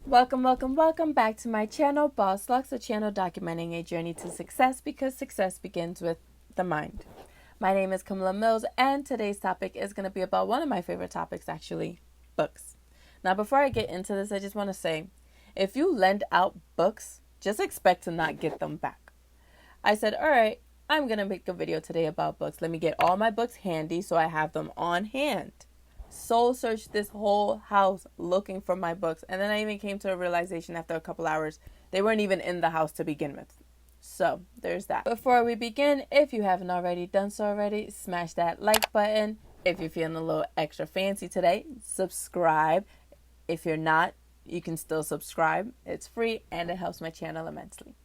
Welcome back to my channel, Boss Lux, a channel documenting a journey to success because success begins with the mind. My name is Camilla Mills, and today's topic is going to be about one of my favorite topics, actually, books. Now, before I get into this, I just want to say, if you lend out books, just expect to not get them back. I said, all right, I'm going to make a video today about books. Let me get all my books handy so I have them on hand. Soul searched this whole house looking for my books, and then I even came to a realization after a couple hours they weren't even in the house to begin with. So there's that. Before we begin, if you haven't already done so already, smash that like button. If you're feeling a little extra fancy today, subscribe. If you're not, you can still subscribe. It's free and it helps my channel immensely.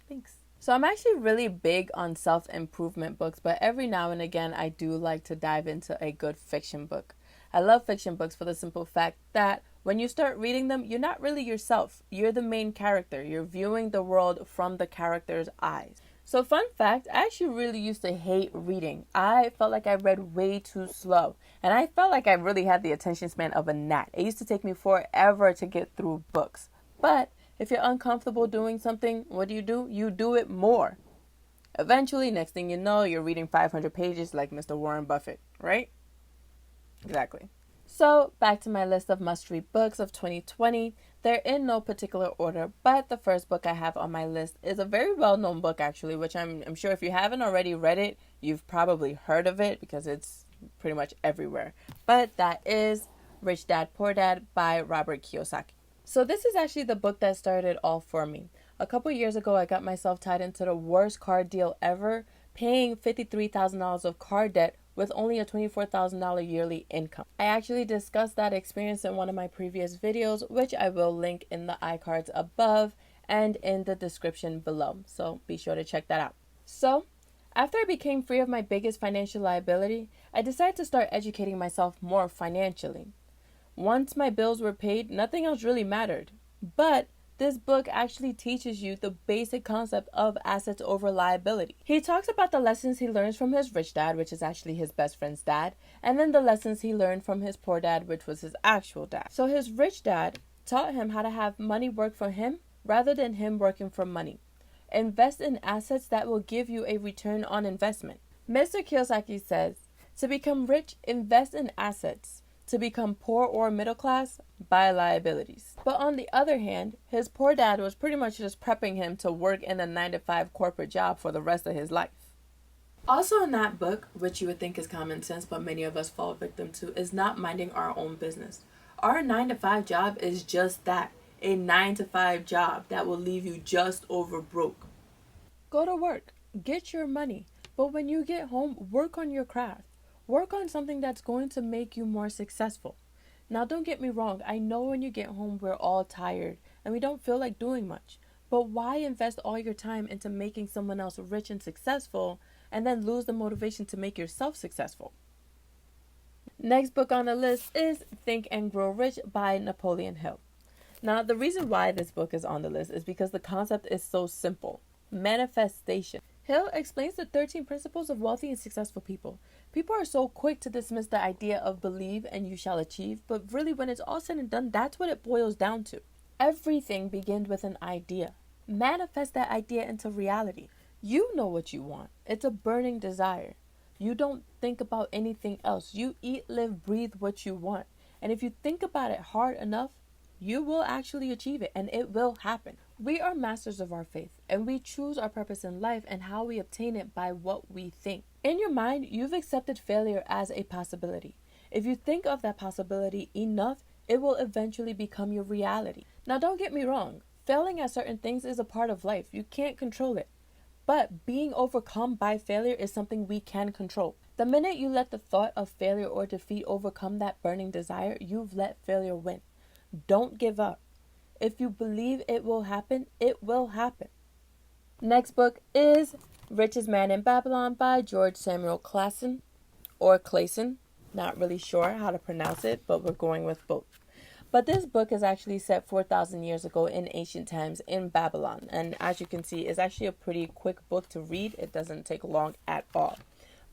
Thanks. So I'm actually really big on self-improvement books, but every now and again I do like to dive into a good fiction book. I love fiction books for the simple fact that when you start reading them, you're not really yourself. You're the main character. You're viewing the world from the character's eyes. So fun fact, I actually really used to hate reading. I felt like I read way too slow. And I felt like I really had the attention span of a gnat. It used to take me forever to get through books. But if you're uncomfortable doing something, what do? You do it more. Eventually, next thing you know, you're reading 500 pages like Mr. Warren Buffett, right? Exactly. So, back to my list of must-read books of 2020. They're in no particular order, but the first book I have on my list is a very well-known book, actually, which I'm sure if you haven't already read it, you've probably heard of it because it's pretty much everywhere. But that is Rich Dad, Poor Dad by Robert Kiyosaki. So this is actually the book that started it all for me. A couple years ago, I got myself tied into the worst car deal ever, paying $53,000 of car debt with only a $24,000 yearly income. I actually discussed that experience in one of my previous videos, which I will link in the iCards above and in the description below. So be sure to check that out. So after I became free of my biggest financial liability, I decided to start educating myself more financially. Once my bills were paid, nothing else really mattered. But this book actually teaches you the basic concept of assets over liability. He talks about the lessons he learns from his rich dad, which is actually his best friend's dad, and then the lessons he learned from his poor dad, which was his actual dad. So his rich dad taught him how to have money work for him rather than him working for money. Invest in assets that will give you a return on investment. Mr. Kiyosaki says, to become rich, invest in assets. To become poor or middle class, buy liabilities. But on the other hand, his poor dad was pretty much just prepping him to work in a 9-to-5 corporate job for the rest of his life. Also in that book, which you would think is common sense, but many of us fall victim to, is not minding our own business. Our 9-to-5 job is just that, a 9-to-5 job that will leave you just over broke. Go to work, get your money, but when you get home, work on your craft. Work on something that's going to make you more successful. Now, don't get me wrong. I know when you get home, we're all tired and we don't feel like doing much. But why invest all your time into making someone else rich and successful and then lose the motivation to make yourself successful? Next book on the list is Think and Grow Rich by Napoleon Hill. Now, the reason why this book is on the list is because the concept is so simple. Manifestation. Hill explains the 13 principles of wealthy and successful people. People are so quick to dismiss the idea of believe and you shall achieve, but really when it's all said and done, that's what it boils down to. Everything begins with an idea. Manifest that idea into reality. You know what you want. It's a burning desire. You don't think about anything else. You eat, live, breathe what you want. And if you think about it hard enough, you will actually achieve it and it will happen. We are masters of our faith and we choose our purpose in life and how we obtain it by what we think. In your mind, you've accepted failure as a possibility. If you think of that possibility enough, it will eventually become your reality. Now, don't get me wrong. Failing at certain things is a part of life. You can't control it. But being overcome by failure is something we can control. The minute you let the thought of failure or defeat overcome that burning desire, you've let failure win. Don't give up. If you believe it will happen, it will happen. Next book is Richest Man in Babylon by George Samuel Clason, or Clayson. Not really sure how to pronounce it, but we're going with both. But this book is actually set 4,000 years ago in ancient times in Babylon. And as you can see, it's actually a pretty quick book to read. It doesn't take long at all.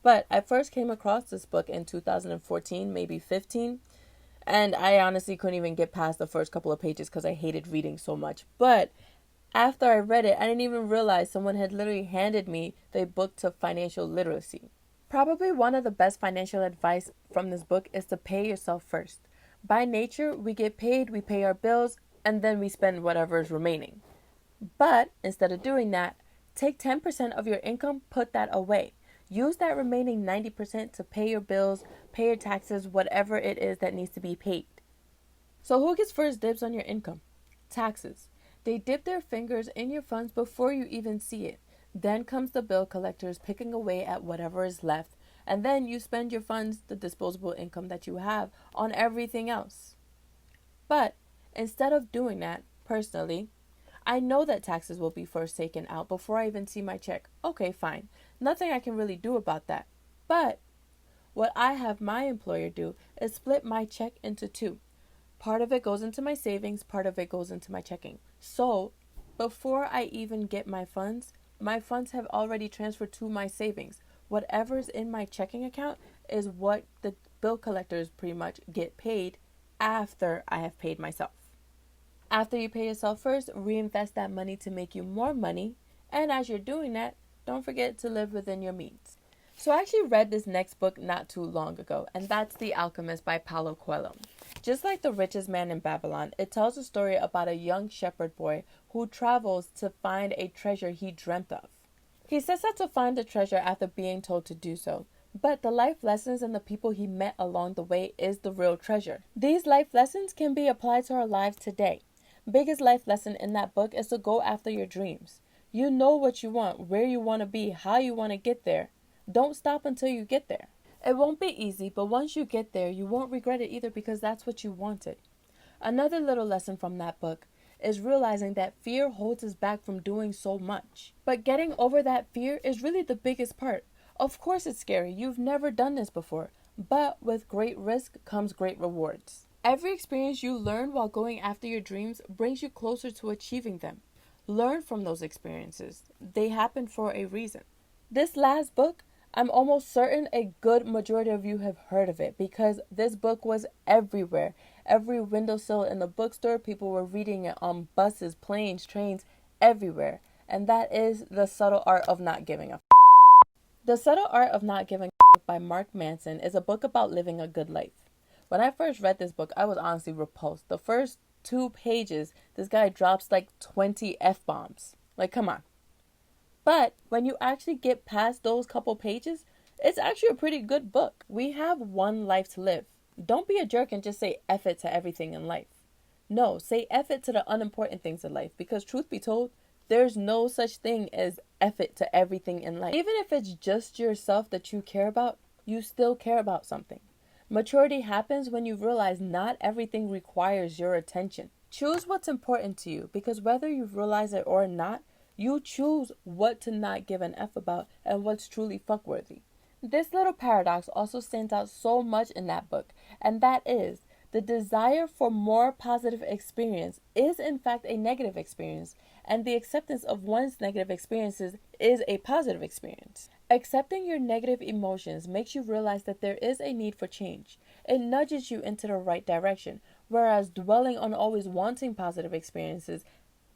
But I first came across this book in 2014, maybe 15. And I honestly couldn't even get past the first couple of pages because I hated reading so much. But after I read it, I didn't even realize someone had literally handed me the book to financial literacy. Probably one of the best financial advice from this book is to pay yourself first. By nature, we get paid, we pay our bills, and then we spend whatever is remaining. But instead of doing that, take 10% of your income, put that away. Use that remaining 90% to pay your bills, pay your taxes, whatever it is that needs to be paid. So who gets first dibs on your income? Taxes. They dip their fingers in your funds before you even see it. Then comes the bill collectors picking away at whatever is left, and then you spend your funds, the disposable income that you have, on everything else. But instead of doing that, personally, I know that taxes will be first taken out before I even see my check. Okay, fine. Nothing I can really do about that. But what I have my employer do is split my check into two. Part of it goes into my savings, part of it goes into my checking. So before I even get my funds have already transferred to my savings. Whatever's in my checking account is what the bill collectors pretty much get paid after I have paid myself. After you pay yourself first, reinvest that money to make you more money. And as you're doing that, don't forget to live within your means. So I actually read this next book not too long ago, and that's The Alchemist by Paulo Coelho. Just like The Richest Man in Babylon, it tells a story about a young shepherd boy who travels to find a treasure he dreamt of. He sets out to find the treasure after being told to do so. But the life lessons and the people he met along the way is the real treasure. These life lessons can be applied to our lives today. Biggest life lesson in that book is to go after your dreams. You know what you want, where you want to be, how you want to get there. Don't stop until you get there. It won't be easy, but once you get there, you won't regret it either because that's what you wanted. Another little lesson from that book is realizing that fear holds us back from doing so much. But getting over that fear is really the biggest part. Of course it's scary. You've never done this before. But with great risk comes great rewards. Every experience you learn while going after your dreams brings you closer to achieving them. Learn from those experiences. They happen for a reason. This last book, I'm almost certain a good majority of you have heard of it because this book was everywhere. Every windowsill in the bookstore, people were reading it on buses, planes, trains, everywhere. And that is The Subtle Art of Not Giving a F***. The Subtle Art of Not Giving a F*** by Mark Manson is a book about living a good life. When I first read this book, I was honestly repulsed. The first 2 pages, this guy drops like 20 F-bombs. Like, come on. But when you actually get past those couple pages, it's actually a pretty good book. We have one life to live. Don't be a jerk and just say F it to everything in life. No, say F it to the unimportant things in life. Because truth be told, there's no such thing as F it to everything in life. Even if it's just yourself that you care about, you still care about something. Maturity happens when you realize not everything requires your attention. Choose what's important to you because whether you realize it or not, you choose what to not give an F about and what's truly fuckworthy. This little paradox also stands out so much in that book, and that is the desire for more positive experience is in fact a negative experience, and the acceptance of one's negative experiences is a positive experience. Accepting your negative emotions makes you realize that there is a need for change. It nudges you into the right direction, whereas dwelling on always wanting positive experiences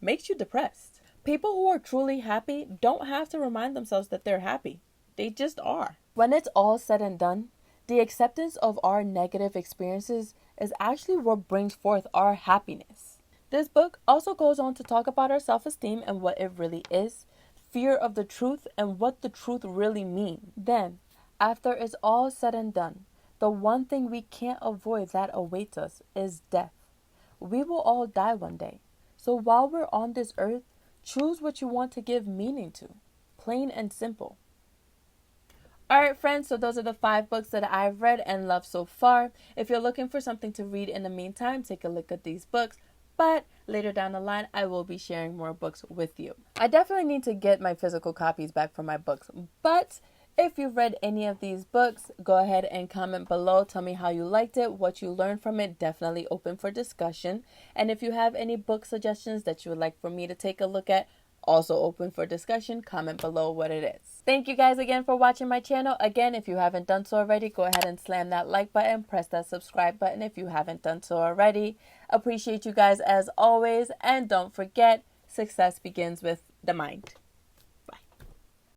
makes you depressed. People who are truly happy don't have to remind themselves that they're happy. They just are. When it's all said and done, the acceptance of our negative experiences is actually what brings forth our happiness. This book also goes on to talk about our self-esteem and what it really is, fear of the truth and what the truth really means. Then, after it's all said and done, the one thing we can't avoid that awaits us is death. We will all die one day. So while we're on this earth, choose what you want to give meaning to. Plain and simple. Alright friends, so those are the 5 books that I've read and loved so far. If you're looking for something to read in the meantime, take a look at these books. But later down the line, I will be sharing more books with you. I definitely need to get my physical copies back for my books. But if you've read any of these books, go ahead and comment below. Tell me how you liked it, what you learned from it. Definitely open for discussion. And if you have any book suggestions that you would like for me to take a look at, also open for discussion. Comment below what it is. Thank you guys again for watching my channel. Again, if you haven't done so already, go ahead and slam that like button, press that subscribe button if you haven't done so already. Appreciate you guys as always, and don't forget, success begins with the mind.